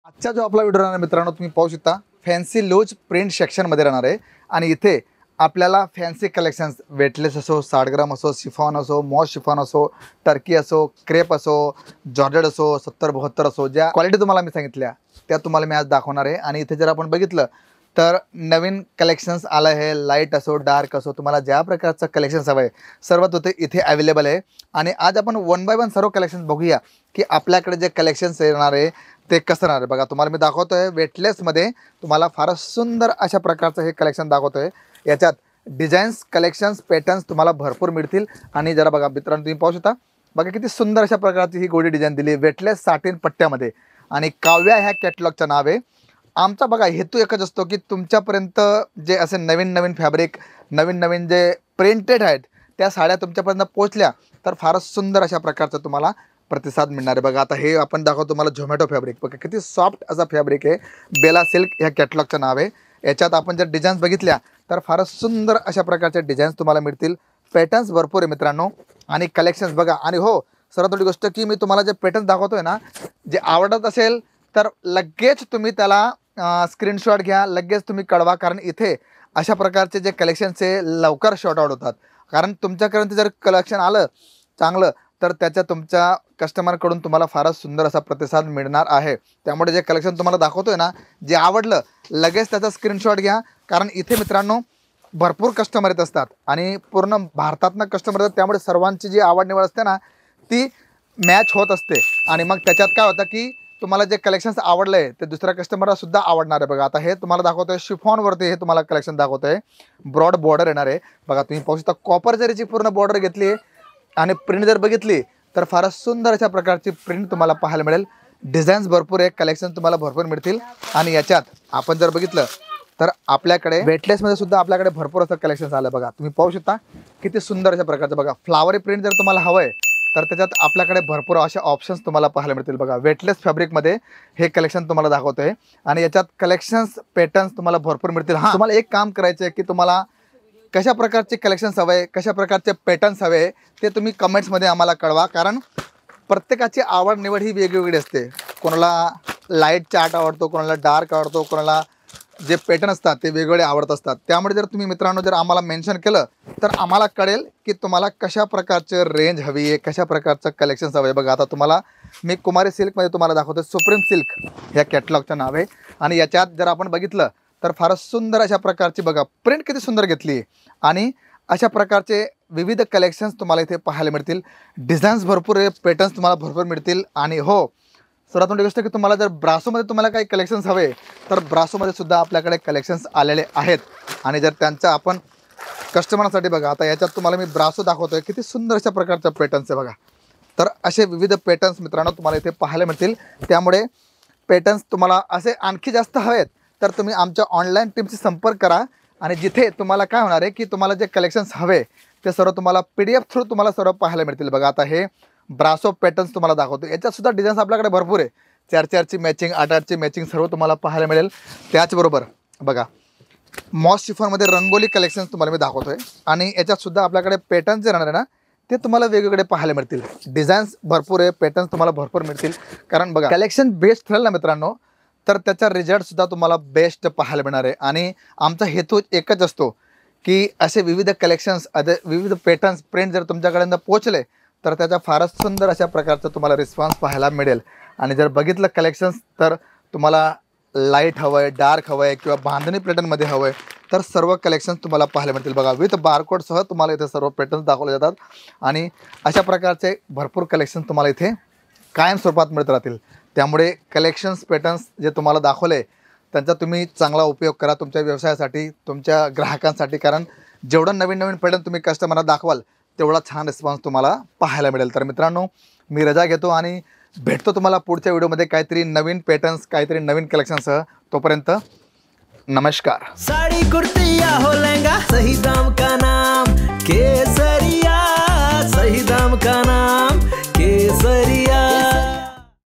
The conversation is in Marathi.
आजचा जो आपला व्हिडिओ राहणार मित्रांनो, तुम्ही पाहू शकता फॅन्सी लूज प्रिंट सेक्शनमध्ये राहणार आहे आणि इथे आपल्याला फॅन्सी कलेक्शन्स वेटलेस असो, 60 ग्राम असो, शिफॉन असो, मॉस शिफॉन असो, टर्की असो, क्रेप असो, जॉर्जेट असो, 70-72 असो, ज्या क्वालिटी तुम्हाला मी सांगितल्या त्या तुम्हाला मी आज दाखवणार आहे। आणि इथे जर आपण बघितलं तर नवीन कलेक्शन्स आलं आहे, लाईट असो डार्क असो, तुम्हाला ज्या प्रकारचं कलेक्शन्स हवं आहे सर्वात होते इथे अवेलेबल आहे। आणि आज आपण 1 बाय 1 सर्व कलेक्शन्स बघूया की आपल्याकडे जे कलेक्शन्स येणार आहे ते कसं राहणार आहे। बघा तुम्हाला मी दाखवतोय वेटलेसमध्ये तुम्हाला फारच सुंदर अशा प्रकारचं हे कलेक्शन दाखवतोय। याच्यात डिझाईन्स, कलेक्शन्स, पॅटर्न्स तुम्हाला भरपूर मिळतील। आणि जरा बघा मित्रांनो, तुम्ही पाहू शकता बघा किती सुंदर अशा प्रकारची ही गोडी डिझाईन दिली वेटलेस साटिन पट्ट्यामध्ये। आणि काव्या ह्या कॅटलॉगचं नाव आहे। आमचा बघा हेतू एकच असतो की तुमच्यापर्यंत जे असे नवीन नवीन फॅब्रिक, नवीन नवीन जे प्रिंटेड आहेत त्या साड्या तुमच्यापर्यंत पोहोचल्या तर फारच सुंदर अशा प्रकारचं तुम्हाला प्रतिसाद मिळणार आहे। बघा आता हे आपण दाखवतो तुम्हाला झोमॅटो फॅब्रिक, बघा किती सॉफ्ट असा फॅब्रिक आहे। बेला सिल्क ह्या कॅटलॉगचं नाव आहे। याच्यात आपण जर डिझाईन्स बघितल्या तर फारच सुंदर अशा प्रकारचे डिझाईन्स तुम्हाला मिळतील। पॅटर्न्स भरपूर आहे मित्रांनो आणि कलेक्शन्स बघा। आणि हो, सर्वात मोठी गोष्ट की मी तुम्हाला जे पॅटर्न दाखवतोय ना, जे आवडत असेल तर लगेच तुम्ही त्याला स्क्रीनशॉट घ्या, लगेच तुम्ही कळवा, कारण इथे अशा प्रकारचे जे कलेक्शन्स आहे लवकर शॉर्ट आउट होतात। कारण तुमच्याकडे जर कलेक्शन आलं चांगलं तर त्याच्या तुमच्या कस्टमरकडून तुम्हाला फारच सुंदर असा प्रतिसाद मिळणार आहे। त्यामुळे जे कलेक्शन तुम्हाला दाखवतोय ना, जे आवडलं लगेच त्याचा स्क्रीनशॉट घ्या, कारण इथे मित्रांनो भरपूर कस्टमर येत असतात आणि पूर्ण भारतातनं कस्टमर येतात। त्यामुळे सर्वांची जी आवड निवड असते ना ती मॅच होत असते आणि मग त्याच्यात काय होतं की तुम्हाला जे कलेक्शन्स आवडले ते दुसऱ्या कस्टमरला सुद्धा आवडणार आहे। बघा आता हे तुम्हाला दाखवतोय शिफॉनवरती हे तुम्हाला कलेक्शन दाखवतोय, ब्रॉड बॉर्डर येणार आहे। बघा तुम्ही पाहू शकता कॉपर जरीची पूर्ण बॉर्डर घेतली आहे आणि प्रिंट जर बघितली तर फारच सुंदर अशा प्रकारची प्रिंट तुम्हाला पाहायला मिळेल। डिझाईन्स भरपूर आहे, कलेक्शन तुम्हाला भरपूर मिळतील। आणि याच्यात आपण जर बघितलं तर आपल्याकडे वेटलेसमध्ये सुद्धा आपल्याकडे भरपूर असं कलेक्शन्स आलं। बघा तुम्ही पाहू शकता किती सुंदर अशा प्रकारचं बघा फ्लावरी प्रिंट जर तुम्हाला हवं आहे तर त्याच्यात आपल्याकडे भरपूर असे ऑप्शन्स तुम्हाला पाहायला मिळतील। बघा वेटलेस फॅब्रिकमध्ये हे कलेक्शन तुम्हाला दाखवतोय आणि याच्यात कलेक्शन्स, पॅटर्न्स तुम्हाला भरपूर मिळतील। हां, तुम्हाला एक काम करायचं आहे की तुम्हाला कशा प्रकारचे कलेक्शन्स हवे, कशा प्रकारचे पॅटर्न्स हवे ते तुम्ही कमेंट्समध्ये आम्हाला कळवा, कारण प्रत्येकाची आवड निवड ही वेगवेगळी असते। कोणाला लाईट चार्ट आवडतो, कोणाला डार्क आवडतो, कोणाला जे पॅटर्न असतात ते वेगवेगळे आवडत असतात। त्यामुळे जर तुम्ही मित्रांनो जर आम्हाला मेन्शन केलं तर आम्हाला कळेल की तुम्हाला कशा प्रकारचे रेंज हवी आहे, कशा प्रकारचं कलेक्शन्स हवं आहे। बघा आता तुम्हाला मी कुमारी सिल्कमध्ये तुम्हाला दाखवतो, सुप्रीम सिल्क ह्या कॅटलॉगचं नाव आहे। आणि याच्यात जर आपण बघितलं तर फारच सुंदर अशा प्रकारची बघा प्रिंट किती सुंदर घेतली आहे आणि अशा प्रकारचे विविध कलेक्शन्स तुम्हाला इथे पाहायला मिळतील। डिझाईन्स भरपूर आहे, पॅटर्न्स तुम्हाला भरपूर मिळतील। आणि हो, सर्वात मोठी गोष्ट की तुम्हाला जर ब्रासोमध्ये तुम्हाला काही कलेक्शन्स हवे तर ब्रासोमध्ये सुद्धा आपल्याकडे कलेक्शन्स आलेले आहेत। आणि जर त्यांचा आपण कस्टमरसाठी बघा आता याच्यात तुम्हाला मी ब्रासो दाखवतोय, किती सुंदर अशा प्रकारच्या पॅटर्न्स आहे बघा। तर असे विविध पॅटर्न्स मित्रांनो तुम्हाला इथे पाहायला मिळतील। त्यामुळे पॅटर्न्स तुम्हाला असे आणखी जास्त हवेत तर तुम्ही आमच्या ऑनलाईन टीमशी संपर्क करा आणि जिथे तुम्हाला काय होणार आहे की तुम्हाला जे कलेक्शन्स हवे ते सर्व तुम्हाला PDF थ्रू तुम्हाला सर्व पाहायला मिळतील। बघा आता हे ब्रासो पॅटर्न्स तुम्हाला दाखवतो, याच्यात सुद्धा डिझाईन्स आपल्याकडे भरपूर आहे। 4-4ची मॅचिंग, 8-8ची मॅचिंग सर्व तुम्हाला पाहायला मिळेल। त्याचबरोबर बघा मॉस शिफॉनमध्ये रंगोली कलेक्शन्स तुम्हाला मी दाखवतोय आणि याच्यात सुद्धा आपल्याकडे पॅटर्न्स जे राहणार आहे ना ते तुम्हाला वेगवेगळे पाहायला मिळतील। डिझाईन्स भरपूर आहे, पॅटर्न्स तुम्हाला भरपूर मिळतील। कारण बघा कलेक्शन बेस्ट ठरेल ना मित्रांनो तर त्याचा रिझल्टसुद्धा तुम्हाला बेस्ट पाहायला मिळणार आहे। आणि आमचा हेतू एकच असतो की असे विविध कलेक्शन्स, विविध पॅटर्न्स, प्रिंट जर तुमच्याकडे पोहोचले तर त्याचा फारच सुंदर अशा प्रकारचा तुम्हाला रिस्पॉन्स पाहायला मिळेल। आणि जर बघितलं कलेक्शन्स तर तुम्हाला लाईट हवं आहे, डार्क हवं आहे किंवा बांधणी पॅटर्नमध्ये हवं आहे तर सर्व कलेक्शन्स तुम्हाला पाहायला मिळतील। बघा विथ बारकोडसह तुम्हाला इथे सर्व पॅटर्न्स दाखवले जातात आणि अशा प्रकारचे भरपूर कलेक्शन्स तुम्हाला इथे कायम स्वरूपात मिळत राहतील। त्यामुळे कलेक्शन्स, पॅटर्न्स जे तुम्हाला दाखवले त्यांचा तुम्ही चांगला उपयोग करा तुमच्या व्यवसायासाठी, तुमच्या ग्राहकांसाठी, कारण जेवढं नवीन नवीन पॅटर्न तुम्ही कस्टमरला दाखवाल तेवढा छान रिस्पॉन्स तुम्हाला पाहायला मिळेल। तर मित्रांनो मी रजा घेतो आणि भेटतो तुम्हाला पुढच्या व्हिडिओमध्ये काहीतरी नवीन पॅटर्न्स, काहीतरी नवीन कलेक्शनसह। तोपर्यंत नमस्कार। साड़ी कुर्ती या हो लहंगा, सही दाम का नाम केसरिया, सही दाम का नाम।